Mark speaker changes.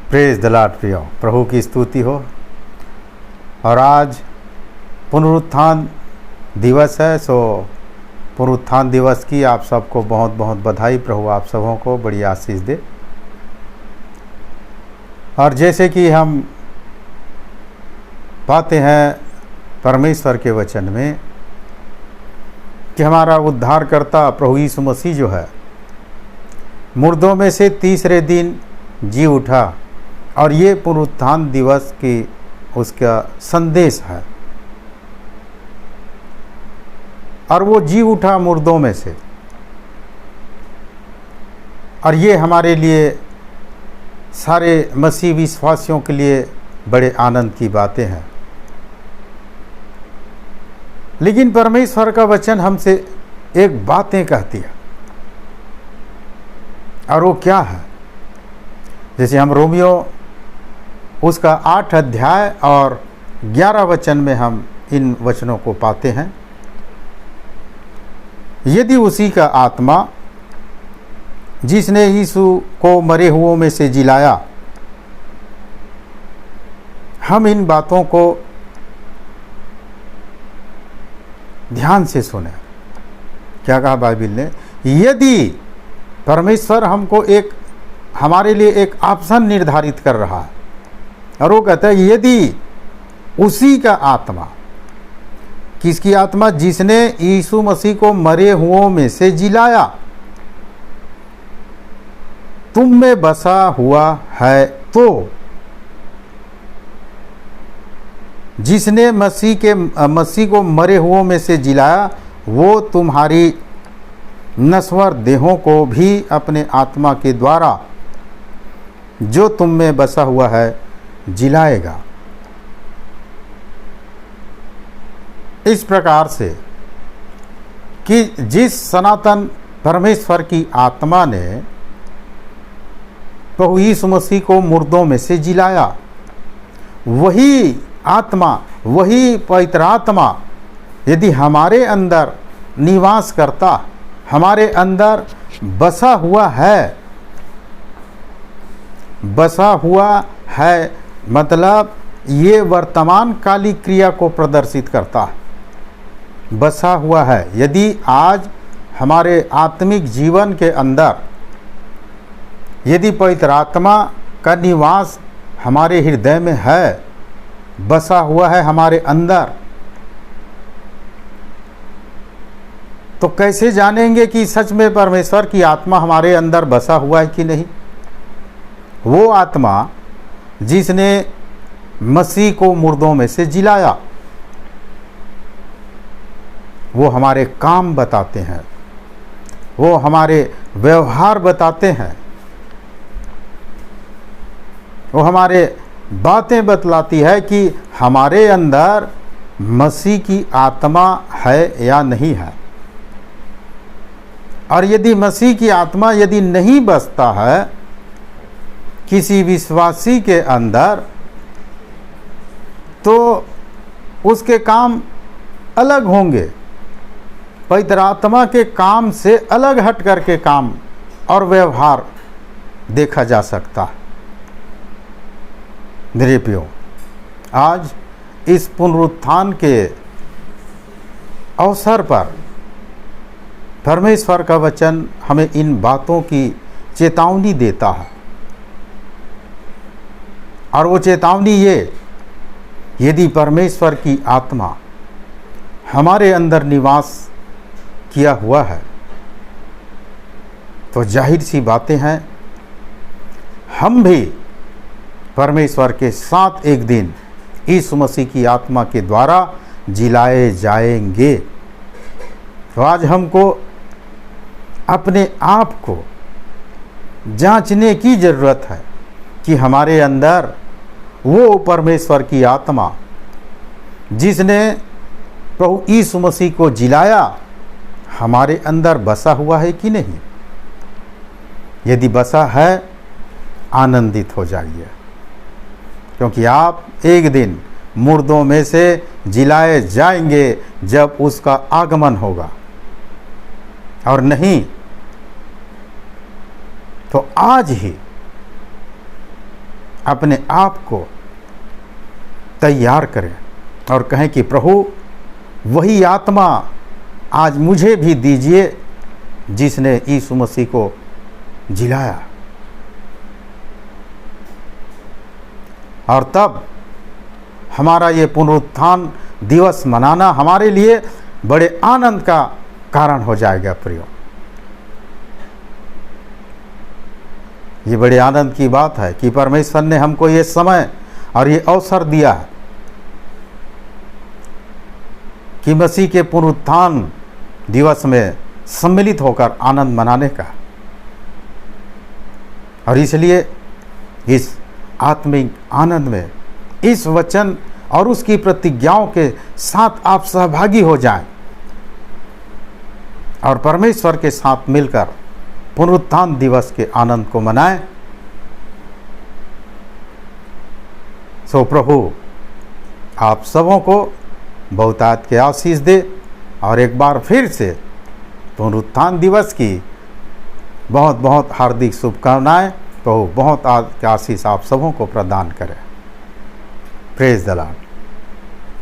Speaker 1: Praise the Lord प्रियो, प्रभु की स्तुति हो। और आज पुनरुत्थान दिवस है, सो पुनरुत्थान दिवस की आप सबको बहुत बहुत बधाई। प्रभु आप सबों को बड़ी आशीष दे। और जैसे कि हम पाते हैं परमेश्वर के वचन में कि हमारा उद्धारकर्ता प्रभु यीशु मसीह जो है मुर्दों में से तीसरे दिन जी उठा, और ये पुनरुत्थान दिवस की उसका संदेश है। और वो जी उठा मुर्दों में से, और ये हमारे लिए सारे मसीह विश्वासियों के लिए बड़े आनंद की बातें हैं। लेकिन परमेश्वर का वचन हमसे एक बातें कहती है, और वो क्या है? जैसे हम रोमियो उसका 8 अध्याय और 11 वचन में हम इन वचनों को पाते हैं। यदि उसी का आत्मा जिसने यीशु को मरे हुओं में से जिलाया, हम इन बातों को ध्यान से सुने। क्या कहा बाइबल ने? यदि परमेश्वर हमको हमारे लिए एक ऑप्शन निर्धारित कर रहा है, और वो कहता है यदि उसी का आत्मा, किसकी आत्मा? जिसने यीशु मसीह को मरे हुओं में से जिलाया, तुम में बसा हुआ है, तो जिसने मसीह को मरे हुओं में से जिलाया, वो तुम्हारी नश्वर देहों को भी अपने आत्मा के द्वारा जो तुम में बसा हुआ है जिलाएगा। इस प्रकार से कि जिस सनातन परमेश्वर की आत्मा ने प्रभु यीशु मसीह को मुर्दों में से जिलाया, वही आत्मा, वही पवित्र आत्मा यदि हमारे अंदर निवास करता, हमारे अंदर बसा हुआ है, मतलब ये वर्तमान कालिक क्रिया को प्रदर्शित करता है। बसा हुआ है। यदि आज हमारे आत्मिक जीवन के अंदर यदि पवित्र आत्मा का निवास हमारे हृदय में है, बसा हुआ है हमारे अंदर, तो कैसे जानेंगे कि सच में परमेश्वर की आत्मा हमारे अंदर बसा हुआ है कि नहीं? वो आत्मा जिसने मसीह को मुर्दों में से जिलाया, वो हमारे काम बताते हैं, वो हमारे व्यवहार बताते हैं, वो हमारे बातें बतलाती है कि हमारे अंदर मसीह की आत्मा है या नहीं है। और यदि मसीह की आत्मा यदि नहीं बसता है किसी विश्वासी के अंदर, तो उसके काम अलग होंगे। पवित्र आत्मा के काम से अलग हट करके काम और व्यवहार देखा जा सकता है। मेरे प्रियो, आज इस पुनरुत्थान के अवसर पर परमेश्वर का वचन हमें इन बातों की चेतावनी देता है। और वो चेतावनी ये, यदि परमेश्वर की आत्मा हमारे अंदर निवास किया हुआ है, तो जाहिर सी बातें हैं, हम भी परमेश्वर के साथ एक दिन यीशु मसीह की आत्मा के द्वारा जिलाए जाएंगे। तो आज हमको अपने आप को जांचने की ज़रूरत है कि हमारे अंदर वो परमेश्वर की आत्मा जिसने प्रभु यीशु मसीह को जिलाया, हमारे अंदर बसा हुआ है कि नहीं। यदि बसा है, आनंदित हो जाइए, क्योंकि आप एक दिन मुर्दों में से जिलाए जाएंगे जब उसका आगमन होगा। और नहीं तो आज ही अपने आप को तैयार करें और कहें कि प्रभु वही आत्मा आज मुझे भी दीजिए जिसने यीशु मसीह को जिलाया। और तब हमारा ये पुनरुत्थान दिवस मनाना हमारे लिए बड़े आनंद का कारण हो जाएगा। प्रियो, ये बड़े आनंद की बात है कि परमेश्वर ने हमको ये समय और ये अवसर दिया है कि मसीह के पुनरुत्थान दिवस में सम्मिलित होकर आनंद मनाने का। और इसलिए इस आत्मिक आनंद में इस वचन और उसकी प्रतिज्ञाओं के साथ आप सहभागी हो जाएं और परमेश्वर के साथ मिलकर पुनरुत्थान दिवस के आनंद को मनाएं। सो प्रभु आप सबों को बहुतायत के आशीष दे और एक बार फिर से पुनरुत्थान दिवस की बहुत बहुत हार्दिक शुभकामनाएं। प्रभु बहुत आशीष आप सबों को प्रदान करें। Praise the Lord.